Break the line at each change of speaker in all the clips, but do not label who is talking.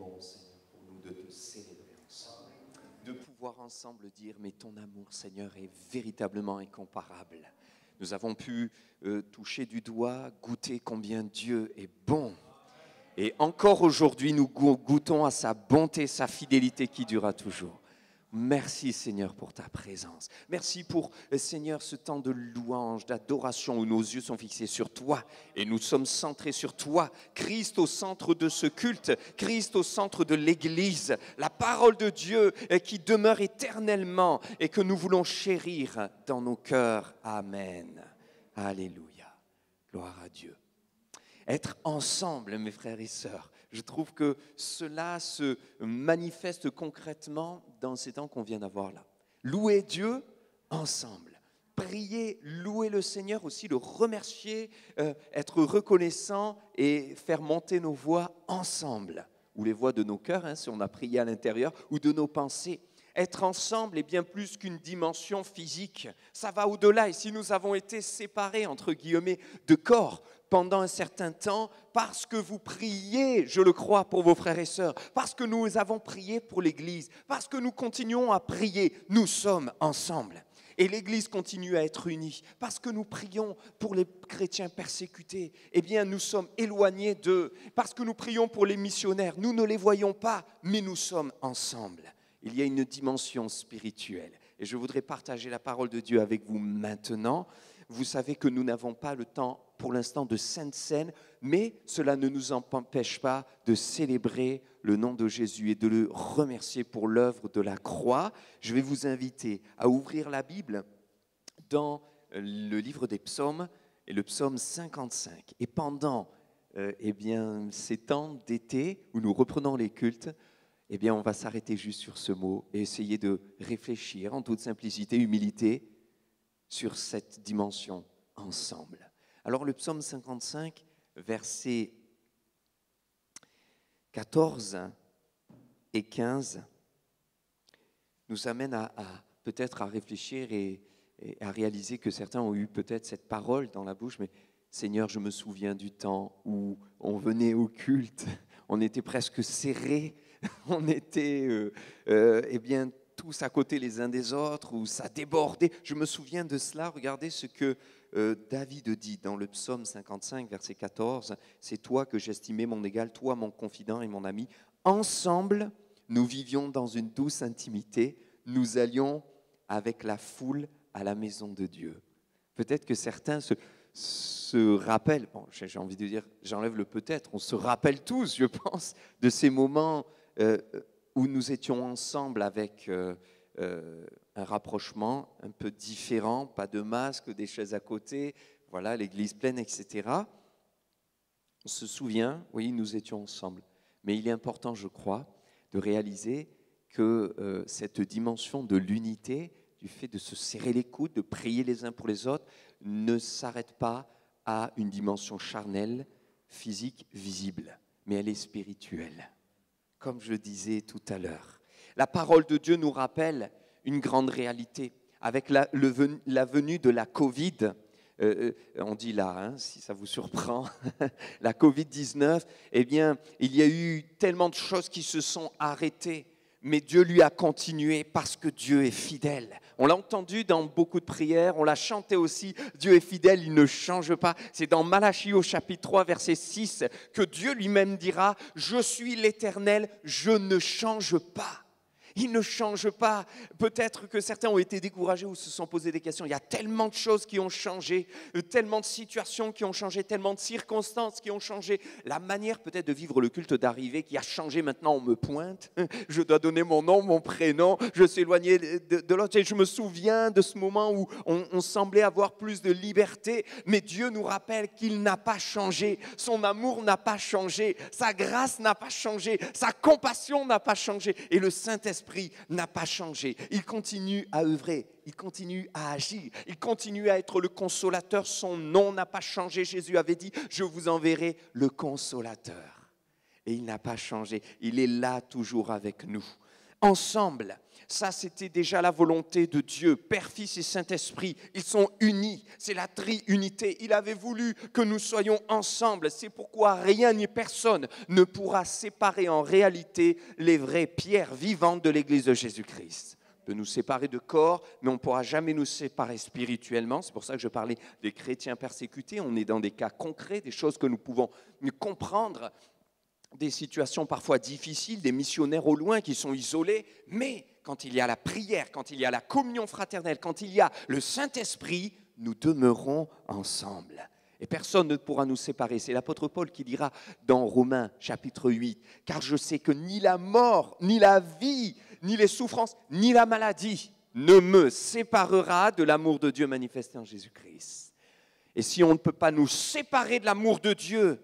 bon, Seigneur, pour nous de te célébrer ensemble. De pouvoir ensemble dire, mais ton amour, Seigneur, est véritablement incomparable. Nous avons pu toucher du doigt, goûter combien Dieu est bon. Et encore aujourd'hui, nous goûtons à sa bonté, sa fidélité qui durera toujours. Merci Seigneur pour ta présence. Merci pour Seigneur ce temps de louange, d'adoration où nos yeux sont fixés sur toi et nous sommes centrés sur toi. Christ au centre de ce culte, Christ au centre de l'Église, la parole de Dieu qui demeure éternellement et que nous voulons chérir dans nos cœurs. Amen. Alléluia. Gloire à Dieu. Être ensemble, mes frères et sœurs, je trouve que cela se manifeste concrètement dans ces temps qu'on vient d'avoir là. Louer Dieu ensemble, prier, louer le Seigneur aussi, le remercier, être reconnaissant et faire monter nos voix ensemble, ou les voix de nos cœurs, si on a prié à l'intérieur, ou de nos pensées. Être ensemble est bien plus qu'une dimension physique, ça va au-delà. Et si nous avons été séparés, entre guillemets, de corps pendant un certain temps, parce que vous priez, je le crois, pour vos frères et sœurs, parce que nous avons prié pour l'Église, parce que nous continuons à prier, nous sommes ensemble. Et l'Église continue à être unie, parce que nous prions pour les chrétiens persécutés, eh bien nous sommes éloignés d'eux, parce que nous prions pour les missionnaires, nous ne les voyons pas, mais nous sommes ensemble. Il y a une dimension spirituelle. Et je voudrais partager la parole de Dieu avec vous maintenant. Vous savez que nous n'avons pas le temps pour l'instant de Sainte Seine, mais cela ne nous empêche pas de célébrer le nom de Jésus et de le remercier pour l'œuvre de la croix. Je vais vous inviter à ouvrir la Bible dans le livre des psaumes et le psaume 55. Et pendant ces temps d'été où nous reprenons les cultes, eh bien, on va s'arrêter juste sur ce mot et essayer de réfléchir en toute simplicité, humilité, sur cette dimension ensemble. Alors, le psaume 55, versets 14 et 15, nous amène peut-être à réfléchir et à réaliser que certains ont eu peut-être cette parole dans la bouche, mais Seigneur, je me souviens du temps où on venait au culte, on était presque serrés, on était tous à côté les uns des autres, où ça débordait. Je me souviens de cela. Regardez ce que David dit dans le psaume 55, verset 14. « C'est toi que j'estimais mon égal, toi mon confident et mon ami. Ensemble, nous vivions dans une douce intimité. Nous allions avec la foule à la maison de Dieu. » Peut-être que certains se rappellent, bon, j'ai envie de dire, j'enlève le peut-être, on se rappelle tous, je pense, de ces moments où nous étions ensemble avec un rapprochement un peu différent, pas de masque, des chaises à côté, voilà, l'église pleine, etc. On se souvient, oui, nous étions ensemble. Mais il est important, je crois, de réaliser que cette dimension de l'unité, du fait de se serrer les coudes, de prier les uns pour les autres, ne s'arrête pas à une dimension charnelle, physique, visible, mais elle est spirituelle. Comme je disais tout à l'heure, la parole de Dieu nous rappelle une grande réalité. Avec la venue de la Covid, on dit là, si ça vous surprend, la Covid-19, eh bien, il y a eu tellement de choses qui se sont arrêtées. Mais Dieu lui a continué parce que Dieu est fidèle. On l'a entendu dans beaucoup de prières, on l'a chanté aussi, Dieu est fidèle, il ne change pas. C'est dans Malachie au chapitre 3, verset 6, que Dieu lui-même dira, « Je suis l'Éternel, je ne change pas ». Il ne change pas. Peut-être que certains ont été découragés ou se sont posé des questions. Il y a tellement de choses qui ont changé, tellement de situations qui ont changé, tellement de circonstances qui ont changé. La manière peut-être de vivre le culte d'arrivée qui a changé. Maintenant, on me pointe. Je dois donner mon nom, mon prénom. Je suis éloigné de l'autre. Et je me souviens de ce moment où on semblait avoir plus de liberté. Mais Dieu nous rappelle qu'il n'a pas changé. Son amour n'a pas changé. Sa grâce n'a pas changé. Sa compassion n'a pas changé. Et le Saint-Esprit n'a pas changé. Il continue à œuvrer, il continue à agir, il continue à être le consolateur. Son nom n'a pas changé. Jésus avait dit, je vous enverrai le consolateur. Et il n'a pas changé. Il est là toujours avec nous. ensemble. Ça, c'était déjà la volonté de Dieu. Père, Fils et Saint-Esprit, ils sont unis. C'est la triunité. Il avait voulu que nous soyons ensemble. C'est pourquoi rien ni personne ne pourra séparer en réalité les vraies pierres vivantes de l'Église de Jésus-Christ. On peut nous séparer de corps, mais on ne pourra jamais nous séparer spirituellement. C'est pour ça que je parlais des chrétiens persécutés. On est dans des cas concrets, des choses que nous pouvons comprendre, des situations parfois difficiles, des missionnaires au loin qui sont isolés, mais quand il y a la prière, quand il y a la communion fraternelle, quand il y a le Saint-Esprit, nous demeurons ensemble. Et personne ne pourra nous séparer. C'est l'apôtre Paul qui dira dans Romains chapitre 8, « Car je sais que ni la mort, ni la vie, ni les souffrances, ni la maladie ne me séparera de l'amour de Dieu manifesté en Jésus-Christ. » Et si on ne peut pas nous séparer de l'amour de Dieu,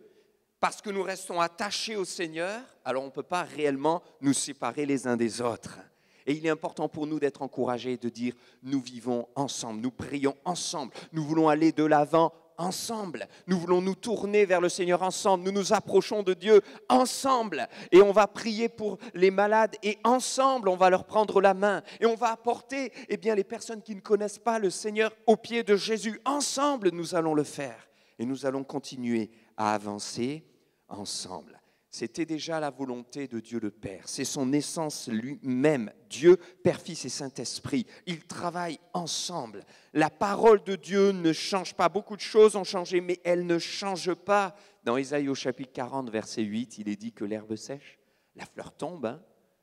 parce que nous restons attachés au Seigneur, alors on ne peut pas réellement nous séparer les uns des autres. Et il est important pour nous d'être encouragés et de dire, nous vivons ensemble, nous prions ensemble, nous voulons aller de l'avant ensemble, nous voulons nous tourner vers le Seigneur ensemble, nous nous approchons de Dieu ensemble et on va prier pour les malades et ensemble on va leur prendre la main et on va apporter les personnes qui ne connaissent pas le Seigneur aux pieds de Jésus. Ensemble nous allons le faire et nous allons continuer à avancer ensemble. C'était déjà la volonté de Dieu le Père. C'est son essence lui-même, Dieu, Père, Fils et Saint-Esprit. Ils travaillent ensemble. La parole de Dieu ne change pas. Beaucoup de choses ont changé, mais elle ne change pas. Dans Ésaïe au chapitre 40, verset 8, il est dit que l'herbe sèche, la fleur tombe,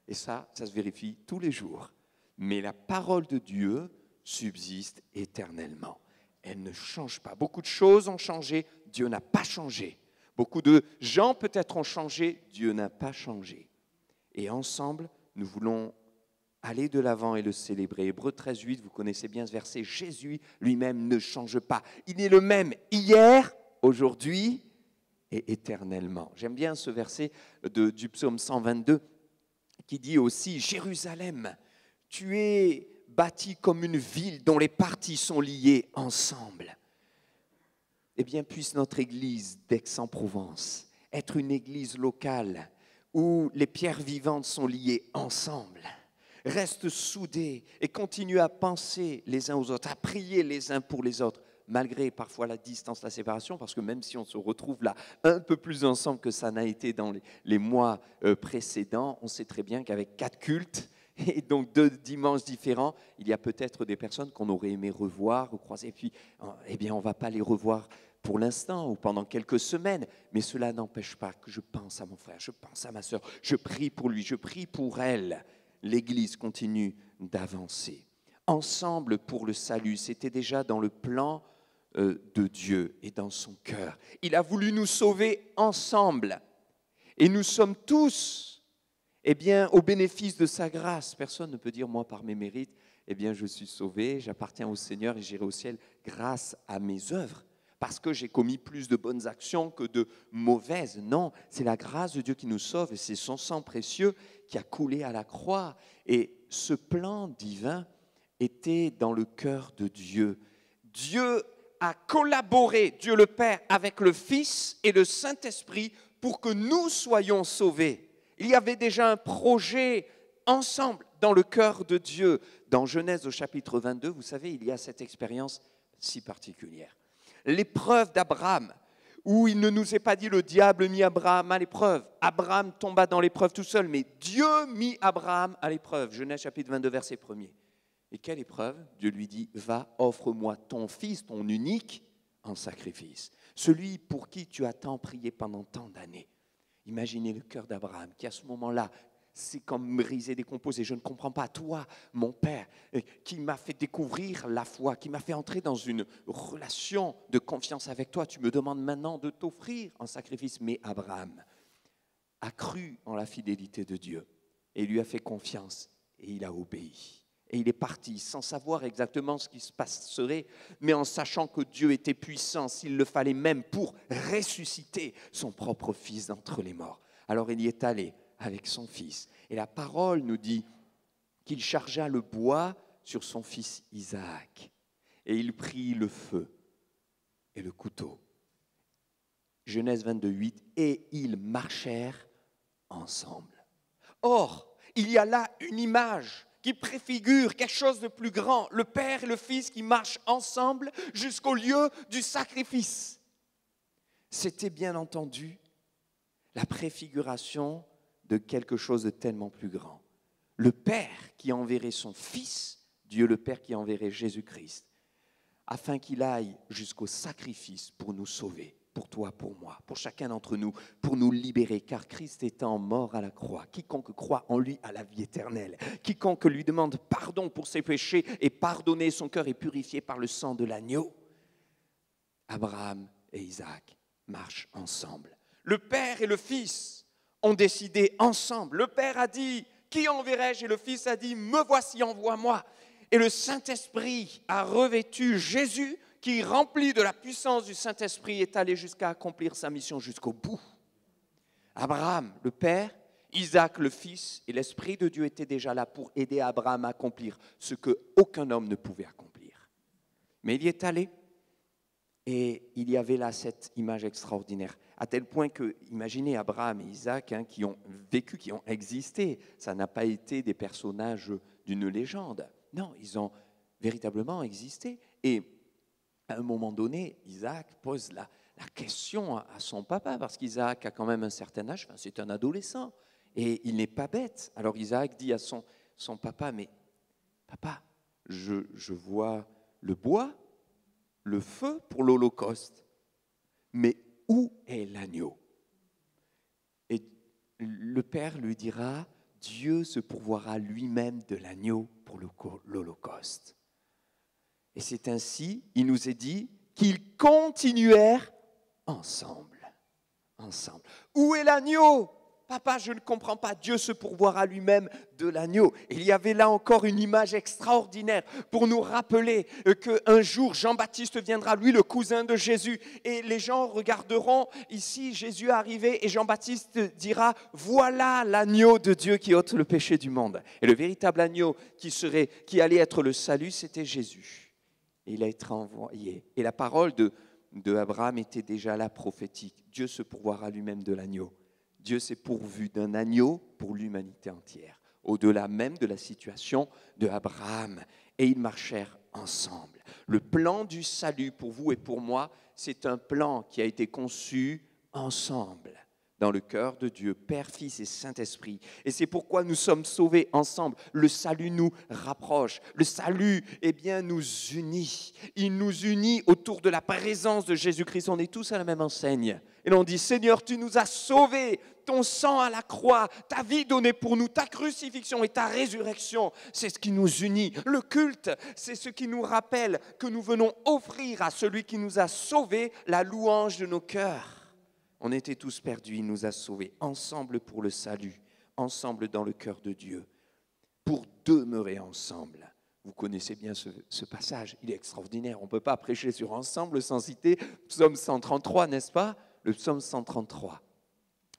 et ça se vérifie tous les jours. Mais la parole de Dieu subsiste éternellement. Elle ne change pas. Beaucoup de choses ont changé, Dieu n'a pas changé. Beaucoup de gens peut-être ont changé, Dieu n'a pas changé. Et ensemble, nous voulons aller de l'avant et le célébrer. Hébreux 13, 8, vous connaissez bien ce verset, Jésus lui-même ne change pas. Il est le même hier, aujourd'hui et éternellement. J'aime bien ce verset du psaume 122 qui dit aussi, Jérusalem, tu es bâtie comme une ville dont les parties sont liées ensemble. Eh bien, puisse notre église d'Aix-en-Provence être une église locale où les pierres vivantes sont liées ensemble. Reste soudés et continue à penser les uns aux autres, à prier les uns pour les autres, malgré parfois la distance, la séparation, parce que même si on se retrouve là un peu plus ensemble que ça n'a été dans les mois précédents, on sait très bien qu'avec 4 cultes, et donc 2 dimanches différents, il y a peut-être des personnes qu'on aurait aimé revoir ou croiser. Et puis, on ne va pas les revoir pour l'instant ou pendant quelques semaines. Mais cela n'empêche pas que je pense à mon frère, je pense à ma sœur, je prie pour lui, je prie pour elle. L'Église continue d'avancer. Ensemble pour le salut, c'était déjà dans le plan de Dieu et dans son cœur. Il a voulu nous sauver ensemble. Et nous sommes tous au bénéfice de sa grâce. Personne ne peut dire, moi, par mes mérites, je suis sauvé, j'appartiens au Seigneur et j'irai au ciel grâce à mes œuvres, parce que j'ai commis plus de bonnes actions que de mauvaises. Non, c'est la grâce de Dieu qui nous sauve et c'est son sang précieux qui a coulé à la croix. Et ce plan divin était dans le cœur de Dieu. Dieu a collaboré, Dieu le Père, avec le Fils et le Saint-Esprit pour que nous soyons sauvés. Il y avait déjà un projet ensemble dans le cœur de Dieu. Dans Genèse au chapitre 22, vous savez, il y a cette expérience si particulière. L'épreuve d'Abraham, où il ne nous est pas dit le diable mit Abraham à l'épreuve. Abraham tomba dans l'épreuve tout seul, mais Dieu mit Abraham à l'épreuve. Genèse chapitre 22, verset 1er. Et quelle épreuve? Dieu lui dit, va, offre-moi ton fils, ton unique, en sacrifice. Celui pour qui tu as tant prié pendant tant d'années. Imaginez le cœur d'Abraham qui, à ce moment-là, c'est comme brisé, décomposé. Je ne comprends pas, toi, mon Père, qui m'a fait découvrir la foi, qui m'a fait entrer dans une relation de confiance avec toi. Tu me demandes maintenant de t'offrir en sacrifice. Mais Abraham a cru en la fidélité de Dieu et lui a fait confiance et il a obéi. Et il est parti sans savoir exactement ce qui se passerait, mais en sachant que Dieu était puissant, s'il le fallait même pour ressusciter son propre fils d'entre les morts. Alors il y est allé avec son fils. Et la parole nous dit qu'il chargea le bois sur son fils Isaac. Et il prit le feu et le couteau. Genèse 22, 8. Et ils marchèrent ensemble. Or, il y a là une image qui préfigure quelque chose de plus grand, le Père et le Fils qui marchent ensemble jusqu'au lieu du sacrifice. C'était bien entendu la préfiguration de quelque chose de tellement plus grand. Le Père qui enverrait son Fils, Dieu le Père qui enverrait Jésus-Christ, afin qu'il aille jusqu'au sacrifice pour nous sauver, pour toi, pour moi, pour chacun d'entre nous, pour nous libérer, car Christ étant mort à la croix, quiconque croit en lui a la vie éternelle, quiconque lui demande pardon pour ses péchés et pardonné, son cœur est purifié par le sang de l'agneau. Abraham et Isaac marchent ensemble. Le Père et le Fils ont décidé ensemble. Le Père a dit, qui enverrai-je? Et le Fils a dit, me voici, envoie-moi. Et le Saint-Esprit a revêtu Jésus, qui, rempli de la puissance du Saint-Esprit, est allé jusqu'à accomplir sa mission jusqu'au bout. Abraham, le Père, Isaac, le Fils, et l'Esprit de Dieu étaient déjà là pour aider Abraham à accomplir ce qu'aucun homme ne pouvait accomplir. Mais il y est allé, et il y avait là cette image extraordinaire, à tel point que, imaginez Abraham et Isaac, qui ont vécu, qui ont existé, ça n'a pas été des personnages d'une légende. Non, ils ont véritablement existé. Et à un moment donné, Isaac pose la question à son papa, parce qu'Isaac a quand même un certain âge, c'est un adolescent, et il n'est pas bête. Alors Isaac dit à son papa, mais papa, je vois le bois, le feu pour l'Holocauste, mais où est l'agneau? Et le père lui dira, Dieu se pourvoira lui-même de l'agneau pour l'Holocauste. Et c'est ainsi, il nous est dit, qu'ils continuèrent ensemble. Où est l'agneau? Papa, je ne comprends pas. Dieu se pourvoira lui-même de l'agneau. Il y avait là encore une image extraordinaire pour nous rappeler qu'un jour, Jean-Baptiste viendra, lui, le cousin de Jésus. Et les gens regarderont ici Jésus arriver et Jean-Baptiste dira, voilà l'agneau de Dieu qui ôte le péché du monde. Et le véritable agneau qui allait être le salut, c'était Jésus. Et il a été envoyé. Et la parole de Abraham était déjà là prophétique. Dieu se pourvoira lui-même de l'agneau. Dieu s'est pourvu d'un agneau pour l'humanité entière, au-delà même de la situation de Abraham. Et ils marchèrent ensemble. Le plan du salut pour vous et pour moi, c'est un plan qui a été conçu ensemble, dans le cœur de Dieu, Père, Fils et Saint-Esprit. Et c'est pourquoi nous sommes sauvés ensemble. Le salut nous rapproche. Le salut, nous unit. Il nous unit autour de la présence de Jésus-Christ. On est tous à la même enseigne. Et l'on dit, Seigneur, tu nous as sauvés. Ton sang à la croix, ta vie donnée pour nous, ta crucifixion et ta résurrection, c'est ce qui nous unit. Le culte, c'est ce qui nous rappelle que nous venons offrir à celui qui nous a sauvés la louange de nos cœurs. On était tous perdus, il nous a sauvés, ensemble pour le salut, ensemble dans le cœur de Dieu, pour demeurer ensemble. Vous connaissez bien ce passage, il est extraordinaire. On ne peut pas prêcher sur ensemble sans citer Psaume 133, n'est-ce pas? Le Psaume 133, à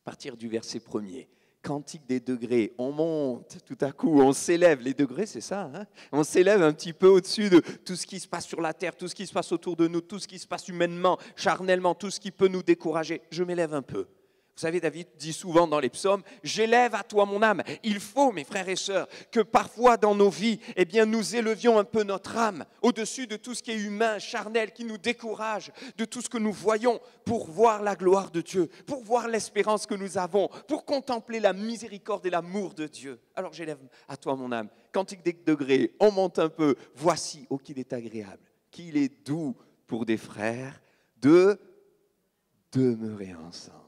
partir du verset 1er. Cantique des degrés, on monte tout à coup, on s'élève. Les degrés, c'est ça, on s'élève un petit peu au-dessus de tout ce qui se passe sur la terre, tout ce qui se passe autour de nous, tout ce qui se passe humainement, charnellement, tout ce qui peut nous décourager. Je m'élève un peu. Vous savez, David dit souvent dans les psaumes, « J'élève à toi mon âme ». Il faut, mes frères et sœurs, que parfois dans nos vies, nous élevions un peu notre âme au-dessus de tout ce qui est humain, charnel, qui nous décourage, de tout ce que nous voyons, pour voir la gloire de Dieu, pour voir l'espérance que nous avons, pour contempler la miséricorde et l'amour de Dieu. Alors j'élève à toi mon âme. Cantique des degrés, on monte un peu. Voici, oh qu'il est agréable, qu'il est doux pour des frères de demeurer ensemble.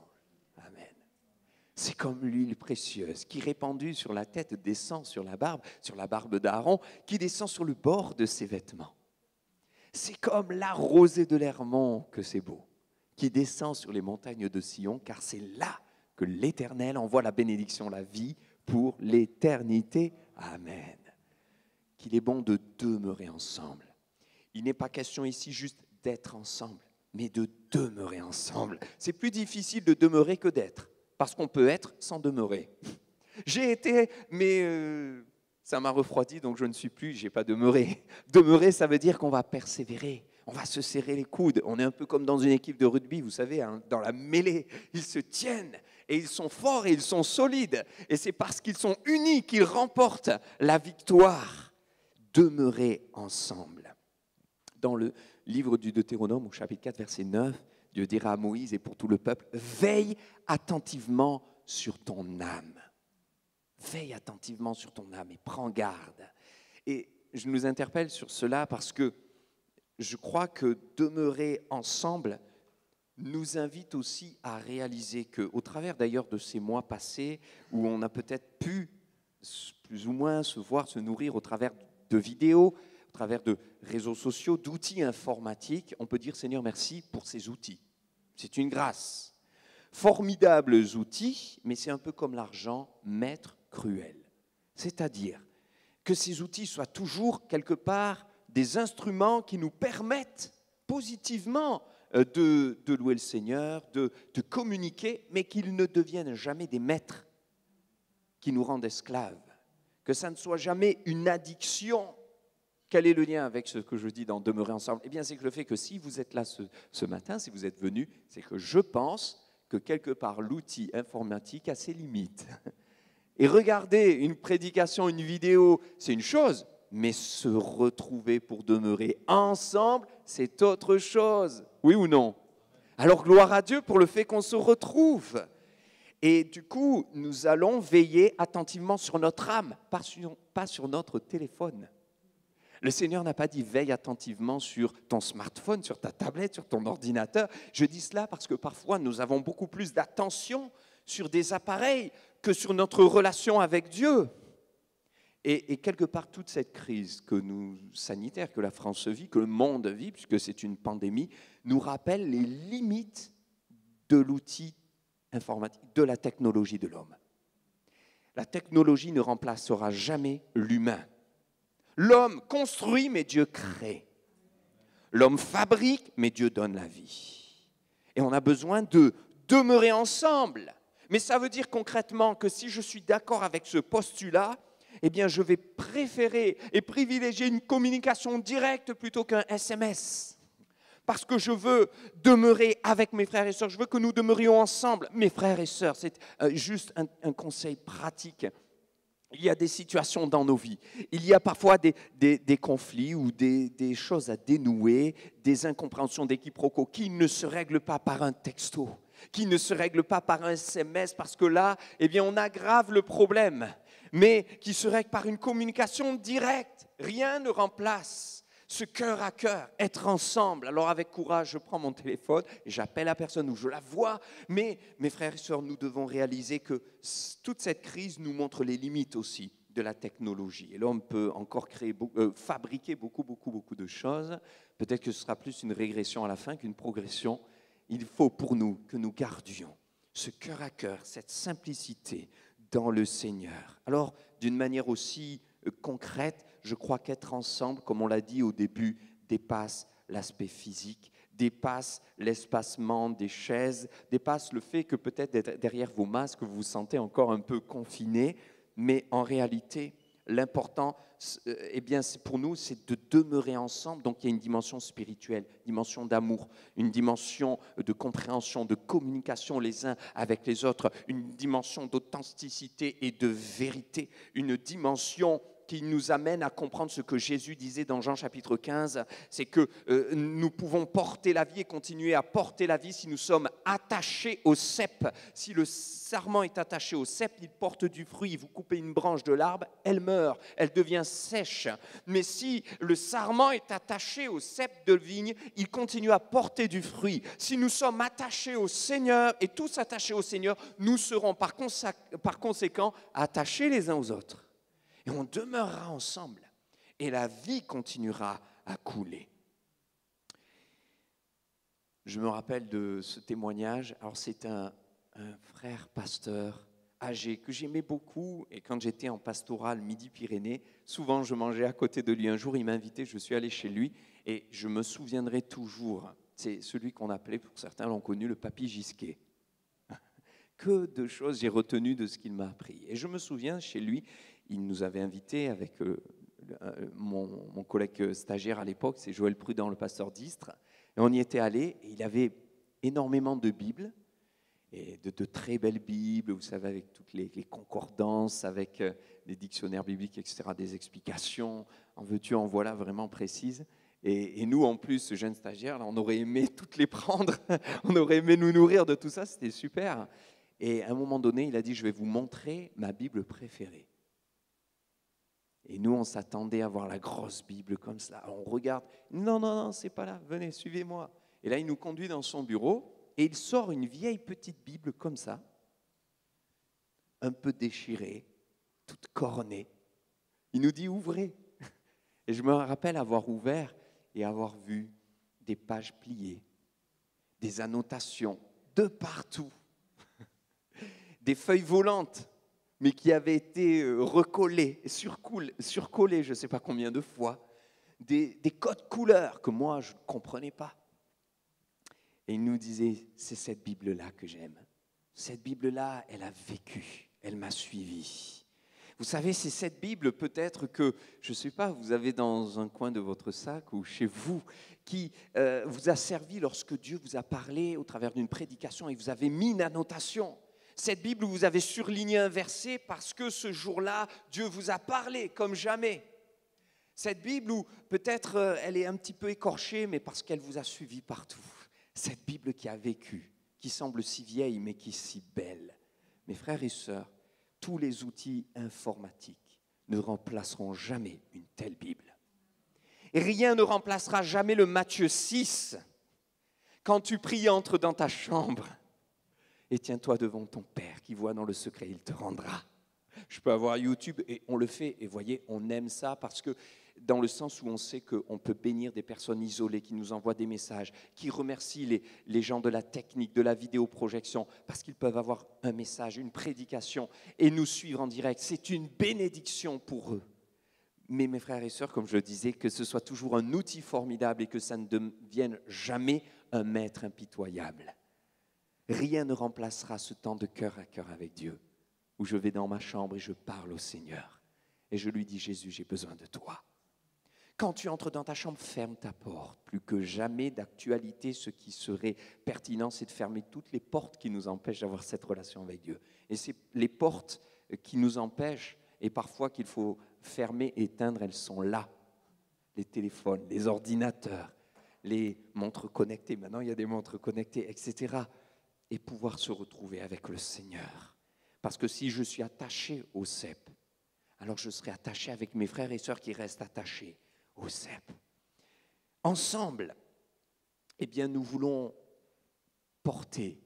C'est comme l'huile précieuse qui, répandue sur la tête, descend sur la barbe d'Aaron, qui descend sur le bord de ses vêtements. C'est comme la rosée de l'Hermon, que c'est beau, qui descend sur les montagnes de Sion, car c'est là que l'Éternel envoie la bénédiction, la vie pour l'éternité. Amen. Qu'il est bon de demeurer ensemble. Il n'est pas question ici juste d'être ensemble, mais de demeurer ensemble. C'est plus difficile de demeurer que d'être. Parce qu'on peut être sans demeurer. J'ai été, mais ça m'a refroidi, donc je ne suis plus, je n'ai pas demeuré. Demeurer, ça veut dire qu'on va persévérer, on va se serrer les coudes. On est un peu comme dans une équipe de rugby, vous savez, dans la mêlée, ils se tiennent. Et ils sont forts et ils sont solides. Et c'est parce qu'ils sont unis qu'ils remportent la victoire. Demeurez ensemble. Dans le livre du Deutéronome, au chapitre 4, verset 9, Dieu dira à Moïse et pour tout le peuple, veille attentivement sur ton âme. Veille attentivement sur ton âme et prends garde. Et je nous interpelle sur cela parce que je crois que demeurer ensemble nous invite aussi à réaliser qu'au travers d'ailleurs de ces mois passés, où on a peut-être pu plus ou moins se voir, se nourrir au travers de vidéos, au travers de réseaux sociaux, d'outils informatiques, on peut dire Seigneur merci pour ces outils. C'est une grâce. Formidables outils, mais c'est un peu comme l'argent, maître cruel. C'est-à-dire que ces outils soient toujours quelque part des instruments qui nous permettent positivement de louer le Seigneur, de communiquer, mais qu'ils ne deviennent jamais des maîtres qui nous rendent esclaves, que ça ne soit jamais une addiction. Quel est le lien avec ce que je dis dans Demeurer ensemble? Eh bien, c'est que le fait que si vous êtes là ce matin, si vous êtes venu, c'est que je pense que quelque part l'outil informatique a ses limites. Et regarder une prédication, une vidéo, c'est une chose, mais se retrouver pour demeurer ensemble, c'est autre chose. Oui ou non? Alors gloire à Dieu pour le fait qu'on se retrouve. Et du coup, nous allons veiller attentivement sur notre âme, pas sur notre téléphone. Le Seigneur n'a pas dit veille attentivement sur ton smartphone, sur ta tablette, sur ton ordinateur. Je dis cela parce que parfois nous avons beaucoup plus d'attention sur des appareils que sur notre relation avec Dieu. Et quelque part, toute cette crise sanitaire que la France vit, que le monde vit, puisque c'est une pandémie, nous rappelle les limites de l'outil informatique, de la technologie de l'homme. La technologie ne remplacera jamais l'humain. L'homme construit, mais Dieu crée. L'homme fabrique, mais Dieu donne la vie. Et on a besoin de demeurer ensemble. Mais ça veut dire concrètement que si je suis d'accord avec ce postulat, eh bien je vais préférer et privilégier une communication directe plutôt qu'un SMS. Parce que je veux demeurer avec mes frères et sœurs, je veux que nous demeurions ensemble. Mes frères et sœurs, c'est juste un conseil pratique. Il y a des situations dans nos vies, il y a parfois des conflits ou des choses à dénouer, des incompréhensions, des quiproquos qui ne se règlent pas par un texto, qui ne se règlent pas par un SMS, parce que là, eh bien, on aggrave le problème, mais qui se règlent par une communication directe. Rien ne remplace ce cœur à cœur, être ensemble. Alors avec courage, je prends mon téléphone et j'appelle la personne où je la vois. Mais mes frères et sœurs, nous devons réaliser que toute cette crise nous montre les limites aussi de la technologie. Et l'homme peut encore fabriquer beaucoup de choses. Peut-être que ce sera plus une régression à la fin qu'une progression. Il faut pour nous que nous gardions ce cœur à cœur, cette simplicité dans le Seigneur. Alors, d'une manière aussi concrète, je crois qu'être ensemble, comme on l'a dit au début, dépasse l'aspect physique, dépasse l'espacement des chaises, dépasse le fait que peut-être derrière vos masques, vous vous sentez encore un peu confiné, mais en réalité, l'important, eh bien, pour nous, c'est de demeurer ensemble. Donc, il y a une dimension spirituelle, une dimension d'amour, une dimension de compréhension, de communication les uns avec les autres, une dimension d'authenticité et de vérité, une dimension qui nous amène à comprendre ce que Jésus disait dans Jean chapitre 15, c'est que nous pouvons porter la vie et continuer à porter la vie si nous sommes attachés au cep. Si le sarment est attaché au cep, il porte du fruit. Vous coupez une branche de l'arbre, elle meurt, elle devient sèche. Mais si le sarment est attaché au cep de vigne, il continue à porter du fruit. Si nous sommes attachés au Seigneur et tous attachés au Seigneur, nous serons par conséquent attachés les uns aux autres. Et on demeurera ensemble. Et la vie continuera à couler. Je me rappelle de ce témoignage. Alors c'est un frère pasteur âgé que j'aimais beaucoup. Et quand j'étais en pastoral Midi-Pyrénées, souvent je mangeais à côté de lui. Un jour, il m'a invité, je suis allé chez lui. Et je me souviendrai toujours. C'est celui qu'on appelait, pour certains l'ont connu, le papy Gisquet. Que de choses j'ai retenues de ce qu'il m'a appris. Et je me souviens, chez lui, il nous avait invités avec mon collègue stagiaire à l'époque, c'est Joël Prudent, le pasteur d'Istres, et on y était allé, et il avait énormément de Bibles, et de très belles Bibles, vous savez, avec toutes les concordances, avec les dictionnaires bibliques, etc., des explications, en veux-tu, en voilà, vraiment précises. Et nous, en plus, ce jeune stagiaire, là, on aurait aimé toutes les prendre, on aurait aimé nous nourrir de tout ça, c'était super. Et à un moment donné, il a dit, je vais vous montrer ma Bible préférée. Et nous, on s'attendait à voir la grosse Bible comme ça. On regarde, non, non, non, c'est pas là, venez, suivez-moi. Et là, il nous conduit dans son bureau et il sort une vieille petite Bible comme ça, un peu déchirée, toute cornée. Il nous dit, ouvrez. Et je me rappelle avoir ouvert et avoir vu des pages pliées, des annotations de partout, des feuilles volantes, mais qui avaient été recollées, surcollées, je ne sais pas combien de fois, des codes couleurs que moi, je ne comprenais pas. Et il nous disait, c'est cette Bible-là que j'aime. Cette Bible-là, elle a vécu, elle m'a suivi. Vous savez, c'est cette Bible peut-être que, je ne sais pas, vous avez dans un coin de votre sac ou chez vous, qui vous a servi lorsque Dieu vous a parlé au travers d'une prédication et vous avez mis une annotation. Cette Bible où vous avez surligné un verset parce que ce jour-là, Dieu vous a parlé comme jamais. Cette Bible où peut-être elle est un petit peu écorchée, mais parce qu'elle vous a suivi partout. Cette Bible qui a vécu, qui semble si vieille, mais qui est si belle. Mes frères et sœurs, tous les outils informatiques ne remplaceront jamais une telle Bible. Et rien ne remplacera jamais le Matthieu 6. Quand tu pries, entre dans ta chambre et tiens-toi devant ton Père qui voit dans le secret, il te rendra. Je peux avoir YouTube et on le fait. Et voyez, on aime ça parce que dans le sens où on sait qu'on peut bénir des personnes isolées qui nous envoient des messages, qui remercient les gens de la technique, de la vidéoprojection, parce qu'ils peuvent avoir un message, une prédication et nous suivre en direct. C'est une bénédiction pour eux. Mais mes frères et sœurs, comme je le disais, que ce soit toujours un outil formidable et que ça ne devienne jamais un maître impitoyable. Rien ne remplacera ce temps de cœur à cœur avec Dieu, où je vais dans ma chambre et je parle au Seigneur. Et je lui dis, Jésus, j'ai besoin de toi. Quand tu entres dans ta chambre, ferme ta porte. Plus que jamais d'actualité, ce qui serait pertinent, c'est de fermer toutes les portes qui nous empêchent d'avoir cette relation avec Dieu. Et c'est les portes qui nous empêchent, et parfois qu'il faut fermer, éteindre, elles sont là. Les téléphones, les ordinateurs, les montres connectées. Maintenant, il y a des montres connectées, etc. Et pouvoir se retrouver avec le Seigneur. Parce que si je suis attaché au cep, alors je serai attaché avec mes frères et sœurs qui restent attachés au cep. Ensemble, eh bien, nous voulons porter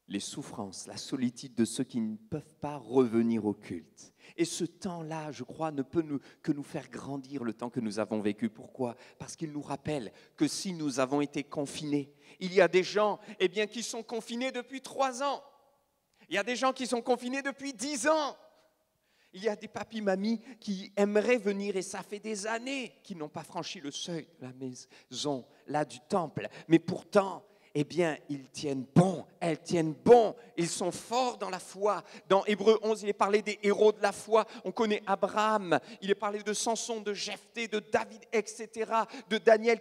les souffrances, la solitude de ceux qui ne peuvent pas revenir au culte. Et ce temps-là, je crois, ne peut que nous faire grandir le temps que nous avons vécu. Pourquoi ? Parce qu'il nous rappelle que si nous avons été confinés, il y a des gens eh bien, qui sont confinés depuis 3 ans. Il y a des gens qui sont confinés depuis 10 ans. Il y a des papis-mamies qui aimeraient venir et ça fait des années qu'ils n'ont pas franchi le seuil de la maison, là du temple. Mais pourtant, eh bien, ils tiennent bon, elles tiennent bon, ils sont forts dans la foi. Dans Hébreux 11, il est parlé des héros de la foi. On connaît Abraham, il est parlé de Samson, de Jephthé, de David, etc., de Daniel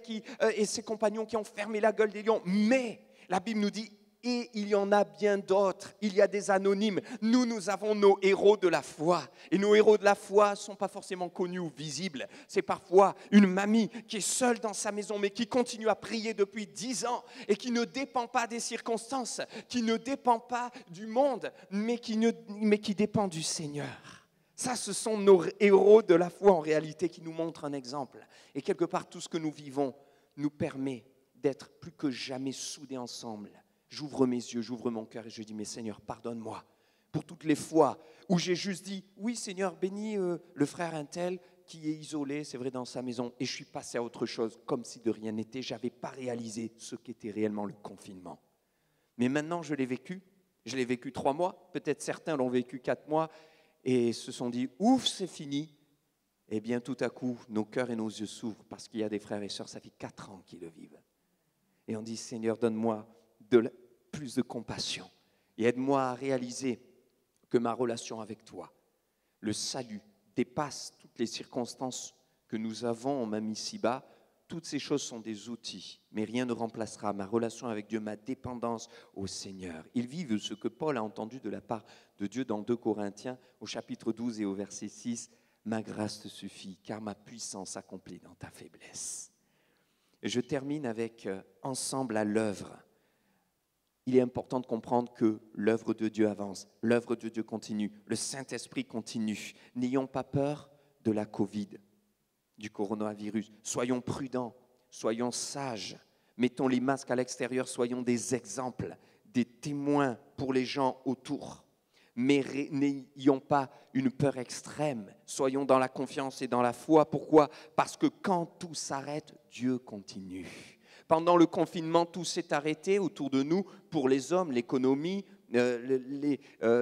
et ses compagnons qui ont fermé la gueule des lions. Mais la Bible nous dit, et il y en a bien d'autres, il y a des anonymes. Nous avons nos héros de la foi. Et nos héros de la foi ne sont pas forcément connus ou visibles. C'est parfois une mamie qui est seule dans sa maison, mais qui continue à prier depuis 10 ans et qui ne dépend pas des circonstances, qui ne dépend pas du monde, mais qui dépend du Seigneur. Ça, ce sont nos héros de la foi en réalité qui nous montrent un exemple. Et quelque part, tout ce que nous vivons nous permet d'être plus que jamais soudés ensemble. J'ouvre mes yeux, j'ouvre mon cœur et je dis, mais Seigneur, pardonne-moi pour toutes les fois où j'ai juste dit, oui Seigneur, bénis le frère un tel qui est isolé, c'est vrai, dans sa maison, et je suis passé à autre chose, comme si de rien n'était. Je n'avais pas réalisé ce qu'était réellement le confinement. Mais maintenant, je l'ai vécu 3 mois, peut-être certains l'ont vécu 4 mois, et se sont dit, ouf, c'est fini. Eh bien, tout à coup, nos cœurs et nos yeux s'ouvrent, parce qu'il y a des frères et sœurs, ça fait 4 ans qu'ils le vivent. Et on dit, Seigneur, donne-moi plus de compassion et aide-moi à réaliser que ma relation avec toi, le salut, dépasse toutes les circonstances que nous avons même ici-bas, Toutes ces choses sont des outils, mais rien ne remplacera ma relation avec Dieu, ma dépendance au Seigneur. Ils vivent ce que Paul a entendu de la part de Dieu dans 2 Corinthiens, au chapitre 12 et au verset 6. « Ma grâce te suffit, car ma puissance s'accomplit dans ta faiblesse. » Et je termine avec « Ensemble à l'œuvre ». Il est important de comprendre que l'œuvre de Dieu avance, l'œuvre de Dieu continue, le Saint-Esprit continue. N'ayons pas peur de la Covid, du coronavirus. Soyons prudents, soyons sages, mettons les masques à l'extérieur, soyons des exemples, des témoins pour les gens autour. Mais n'ayons pas une peur extrême, soyons dans la confiance et dans la foi. Pourquoi ? Parce que quand tout s'arrête, Dieu continue. Pendant le confinement, tout s'est arrêté autour de nous, pour les hommes, l'économie,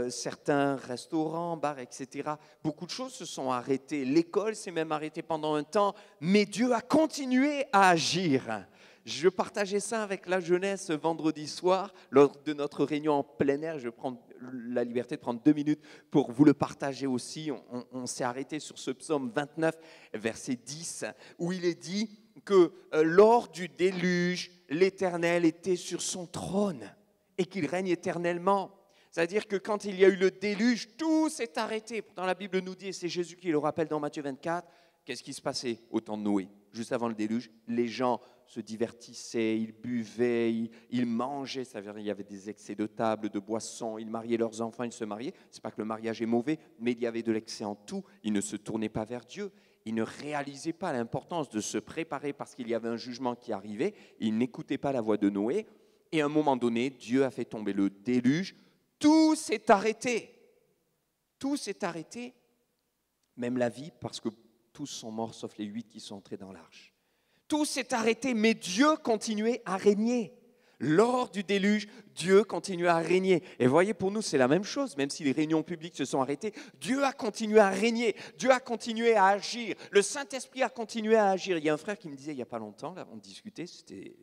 certains restaurants, bars, etc. Beaucoup de choses se sont arrêtées. L'école s'est même arrêtée pendant un temps, mais Dieu a continué à agir. Je partageais ça avec la jeunesse vendredi soir, lors de notre réunion en plein air. Je prends la liberté de prendre 2 minutes pour vous le partager aussi. On s'est arrêté sur ce psaume 29, verset 10, où il est dit que lors du déluge, l'Éternel était sur son trône et qu'il règne éternellement. C'est-à-dire que quand il y a eu le déluge, tout s'est arrêté. Pourtant, la Bible nous dit, et c'est Jésus qui le rappelle dans Matthieu 24, qu'est-ce qui se passait au temps de Noé, juste avant le déluge? Les gens se divertissaient, ils buvaient, ils mangeaient, c'est-à-dire il y avait des excès de table, de boissons, ils mariaient leurs enfants, ils se mariaient. Ce n'est pas que le mariage est mauvais, mais il y avait de l'excès en tout. Ils ne se tournaient pas vers Dieu. Ils ne réalisaient pas l'importance de se préparer parce qu'il y avait un jugement qui arrivait. Ils n'écoutaient pas la voix de Noé. Et à un moment donné, Dieu a fait tomber le déluge. Tout s'est arrêté. Tout s'est arrêté, même la vie, parce que tous sont morts sauf les 8 qui sont entrés dans l'arche. Tout s'est arrêté, mais Dieu continuait à régner. Lors du déluge, Dieu continuait à régner. Et voyez, pour nous, c'est la même chose. Même si les réunions publiques se sont arrêtées, Dieu a continué à régner. Dieu a continué à agir. Le Saint-Esprit a continué à agir. Il y a un frère qui me disait il n'y a pas longtemps, là, on discutait, c'était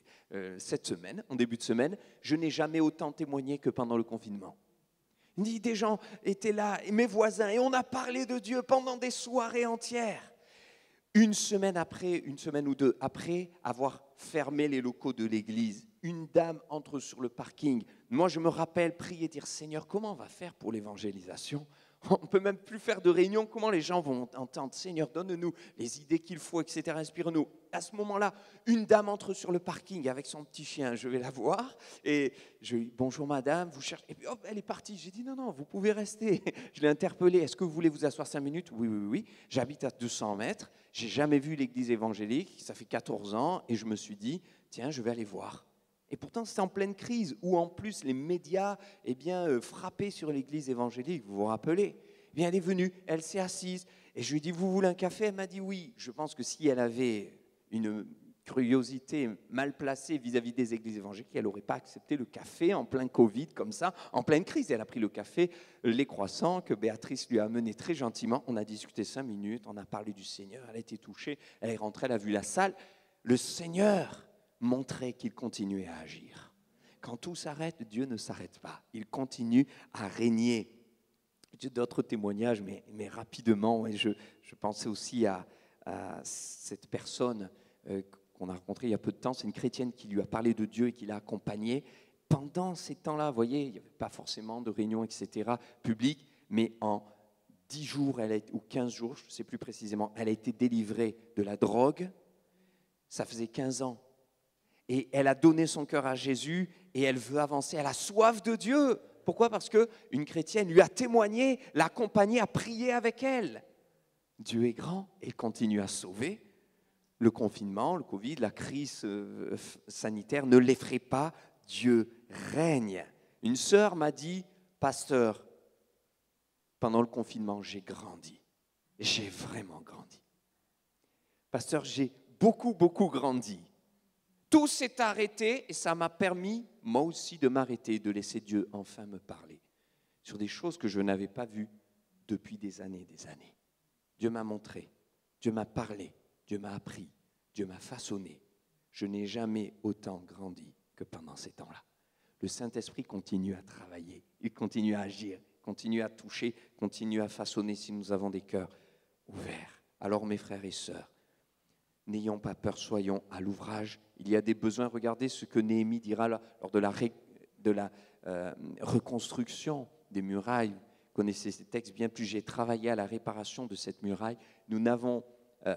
cette semaine, en début de semaine, je n'ai jamais autant témoigné que pendant le confinement. Il dit, des gens étaient là, mes voisins, et on a parlé de Dieu pendant des soirées entières. Une semaine ou deux après avoir fermé les locaux de l'église, une dame entre sur le parking. Moi, je me rappelle prier, dire, Seigneur, comment on va faire pour l'évangélisation ? On ne peut même plus faire de réunion. Comment les gens vont entendre? Seigneur, donne-nous les idées qu'il faut, etc. Inspire-nous. À ce moment-là, une dame entre sur le parking avec son petit chien. Je vais la voir et je lui dis, bonjour madame, vous cherchez. Et puis hop, elle est partie. J'ai dit, non, non, vous pouvez rester. Je l'ai interpellée. Est-ce que vous voulez vous asseoir 5 minutes? Oui, oui, oui. J'habite à 200 mètres. Je n'ai jamais vu l'église évangélique. Ça fait 14 ans. Et je me suis dit, tiens, je vais aller voir. Et pourtant, c'était en pleine crise, où en plus les médias frappaient sur l'église évangélique, vous vous rappelez? Eh bien, elle est venue, elle s'est assise, et je lui ai dit, vous voulez un café? Elle m'a dit oui. Je pense que si elle avait une curiosité mal placée vis-à-vis des églises évangéliques, elle n'aurait pas accepté le café en plein Covid, comme ça, en pleine crise. Elle a pris le café, les croissants que Béatrice lui a amenés très gentiment. On a discuté 5 minutes, on a parlé du Seigneur, elle a été touchée, elle est rentrée, elle a vu la salle. Le Seigneur montrer qu'il continuait à agir. Quand tout s'arrête, Dieu ne s'arrête pas. Il continue à régner. J'ai d'autres témoignages, mais rapidement. Et je pensais aussi à cette personne qu'on a rencontrée il y a peu de temps. C'est une chrétienne qui lui a parlé de Dieu et qui l'a accompagnée. Pendant ces temps-là, vous voyez, il n'y avait pas forcément de réunion, etc., publique, mais en 10 jours, ou 15 jours, je ne sais plus précisément, elle a été délivrée de la drogue. Ça faisait 15 ans. Et elle a donné son cœur à Jésus et elle veut avancer. Elle a soif de Dieu. Pourquoi ? Parce qu'une chrétienne lui a témoigné, l'a accompagnée, a prié avec elle. Dieu est grand et continue à sauver. Le confinement, le Covid, la crise sanitaire ne l'effraie pas. Dieu règne. Une sœur m'a dit, pasteur, pendant le confinement, j'ai grandi. J'ai vraiment grandi. Pasteur, j'ai beaucoup grandi. Tout s'est arrêté et ça m'a permis, moi aussi, de m'arrêter, de laisser Dieu enfin me parler sur des choses que je n'avais pas vues depuis des années. Dieu m'a montré, Dieu m'a parlé, Dieu m'a appris, Dieu m'a façonné. Je n'ai jamais autant grandi que pendant ces temps-là. Le Saint-Esprit continue à travailler, il continue à agir, continue à toucher, continue à façonner si nous avons des cœurs ouverts. Alors mes frères et sœurs, N'ayons pas peur, soyons à l'ouvrage. Il y a des besoins. Regardez ce que Néhémie dira lors de la reconstruction des murailles. Vous connaissez ces textes bien plus. J'ai travaillé à la réparation de cette muraille. Nous n'avons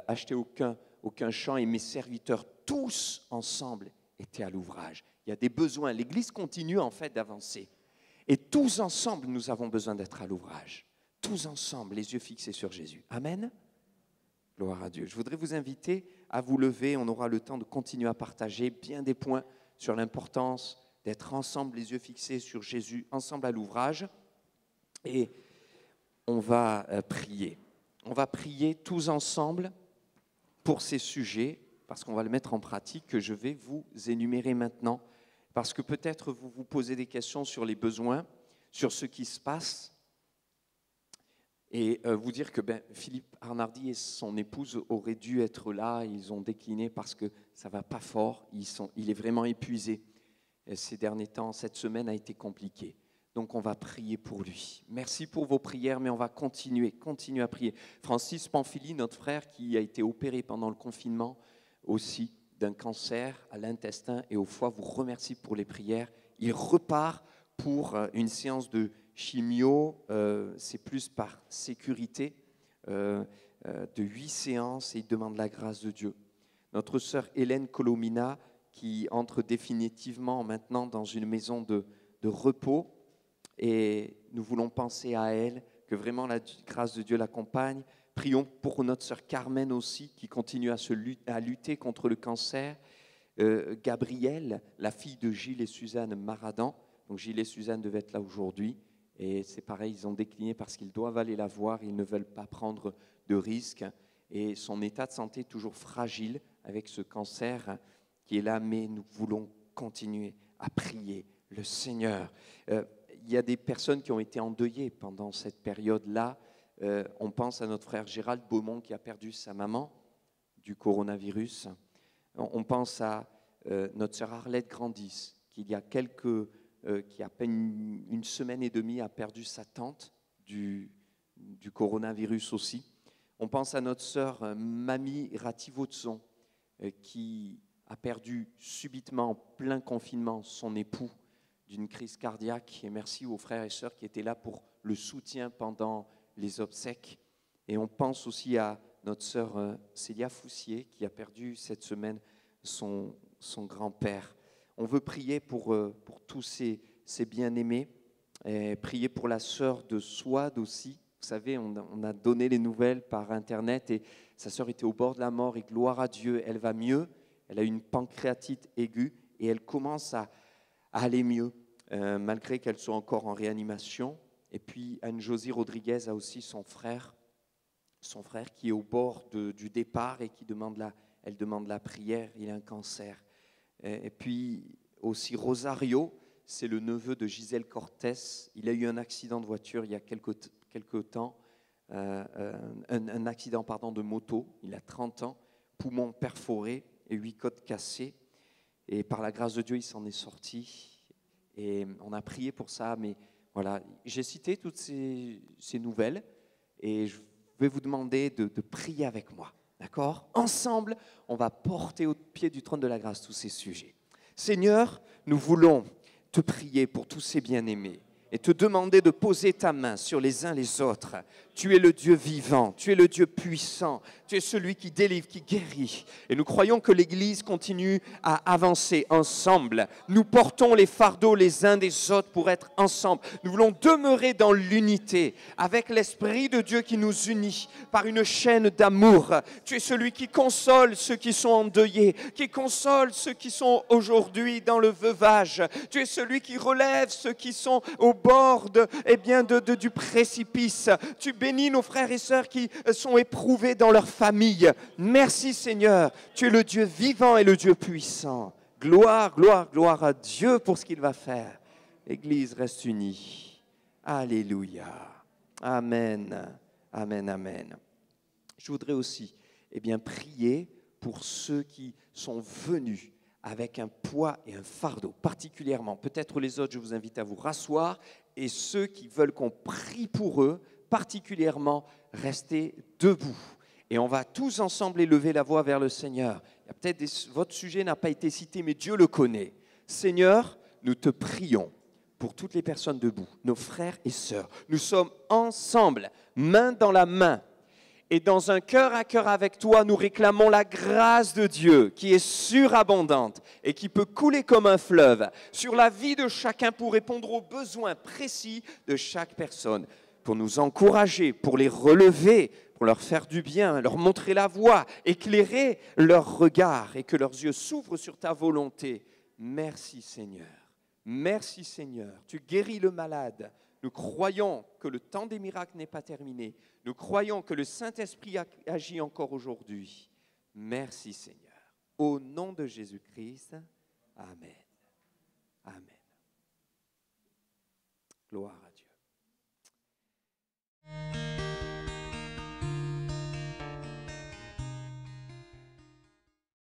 acheté aucun champ et mes serviteurs, tous ensemble, étaient à l'ouvrage. Il y a des besoins. L'Église continue en fait d'avancer. Et tous ensemble, nous avons besoin d'être à l'ouvrage. Tous ensemble, les yeux fixés sur Jésus. Amen. Gloire à Dieu. Je voudrais vous inviter à vous lever. On aura le temps de continuer à partager bien des points sur l'importance d'être ensemble, les yeux fixés sur Jésus, ensemble à l'ouvrage. Et on va prier. On va prier tous ensemble pour ces sujets, parce qu'on va le mettre en pratique, que je vais vous énumérer maintenant. Parce que peut-être vous vous posez des questions sur les besoins, sur ce qui se passe. Et vous dire que Philippe Arnardi et son épouse auraient dû être là, ils ont décliné parce que ça ne va pas fort, il est vraiment épuisé. Et ces derniers temps, cette semaine a été compliquée. Donc on va prier pour lui. Merci pour vos prières, mais on va continuer à prier. Francis Pamphili, notre frère qui a été opéré pendant le confinement aussi d'un cancer à l'intestin et au foie, vous remercie pour les prières. Il repart pour une séance de chimio, c'est plus par sécurité, de 8 séances et il demande la grâce de Dieu. Notre sœur Hélène Colomina qui entre définitivement maintenant dans une maison de repos et nous voulons penser à elle, que vraiment la grâce de Dieu l'accompagne. Prions pour notre sœur Carmen aussi qui continue à lutter contre le cancer. Gabrielle, la fille de Gilles et Suzanne Maradan. Donc Gilles et Suzanne devaient être là aujourd'hui. Et c'est pareil, ils ont décliné parce qu'ils doivent aller la voir, ils ne veulent pas prendre de risques. Et son état de santé est toujours fragile avec ce cancer qui est là, mais nous voulons continuer à prier le Seigneur. Il y a des personnes qui ont été endeuillées pendant cette période-là. On pense à notre frère Gérald Beaumont qui a perdu sa maman du coronavirus. On pense à notre sœur Arlette Grandis qui il y a qui à peine une semaine et demie a perdu sa tante du coronavirus aussi. On pense à notre sœur Mamie Rativotson qui a perdu subitement en plein confinement son époux d'une crise cardiaque. Et merci aux frères et sœurs qui étaient là pour le soutien pendant les obsèques. Et on pense aussi à notre sœur Célia Foussier qui a perdu cette semaine son grand-père. On veut prier pour tous ces bien-aimés, et prier pour la sœur de Souad aussi. Vous savez, on a donné les nouvelles par Internet et sa sœur était au bord de la mort et gloire à Dieu, elle va mieux. Elle a une pancréatite aiguë et elle commence à aller mieux, malgré qu'elle soit encore en réanimation. Et puis Anne-Josie Rodriguez a aussi son frère qui est au bord du départ et elle demande la prière, il a un cancer. Et puis aussi Rosario, c'est le neveu de Gisèle Cortés. Il a eu un accident de voiture il y a quelque temps, un accident de moto, il a 30 ans, poumon perforé et 8 côtes cassées. Et par la grâce de Dieu, il s'en est sorti. Et on a prié pour ça, mais voilà, j'ai cité toutes ces nouvelles et je vais vous demander de prier avec moi. D'accord ? Ensemble, on va porter au pied du trône de la grâce tous ces sujets. Seigneur, nous voulons te prier pour tous ces bien-aimés et te demander de poser ta main sur les uns les autres. Tu es le Dieu vivant, tu es le Dieu puissant, tu es celui qui délivre, qui guérit. Et nous croyons que l'Église continue à avancer ensemble. Nous portons les fardeaux les uns des autres pour être ensemble. Nous voulons demeurer dans l'unité avec l'Esprit de Dieu qui nous unit par une chaîne d'amour. Tu es celui qui console ceux qui sont endeuillés, qui console ceux qui sont aujourd'hui dans le veuvage. Tu es celui qui relève ceux qui sont au bord du précipice. Tu bénis nos frères et sœurs qui sont éprouvés dans leur famille. Merci Seigneur, tu es le Dieu vivant et le Dieu puissant. Gloire, gloire, gloire à Dieu pour ce qu'il va faire. L'Église reste unie. Alléluia. Amen. Amen, amen. Je voudrais aussi prier pour ceux qui sont venus avec un poids et un fardeau, particulièrement. Peut-être les autres, je vous invite à vous rasseoir. Et ceux qui veulent qu'on prie pour eux, particulièrement, restez debout. Et on va tous ensemble élever la voix vers le Seigneur. Il y a peut-être votre sujet n'a pas été cité, mais Dieu le connaît. Seigneur, nous te prions pour toutes les personnes debout, nos frères et sœurs. Nous sommes ensemble, main dans la main. Et dans un cœur à cœur avec toi, nous réclamons la grâce de Dieu qui est surabondante et qui peut couler comme un fleuve sur la vie de chacun pour répondre aux besoins précis de chaque personne, pour nous encourager, pour les relever, pour leur faire du bien, leur montrer la voie, éclairer leur regard et que leurs yeux s'ouvrent sur ta volonté. Merci Seigneur. Merci Seigneur. Tu guéris le malade. Nous croyons que le temps des miracles n'est pas terminé. Nous croyons que le Saint-Esprit agit encore aujourd'hui. Merci Seigneur. Au nom de Jésus-Christ, amen. Amen. Gloire à Dieu.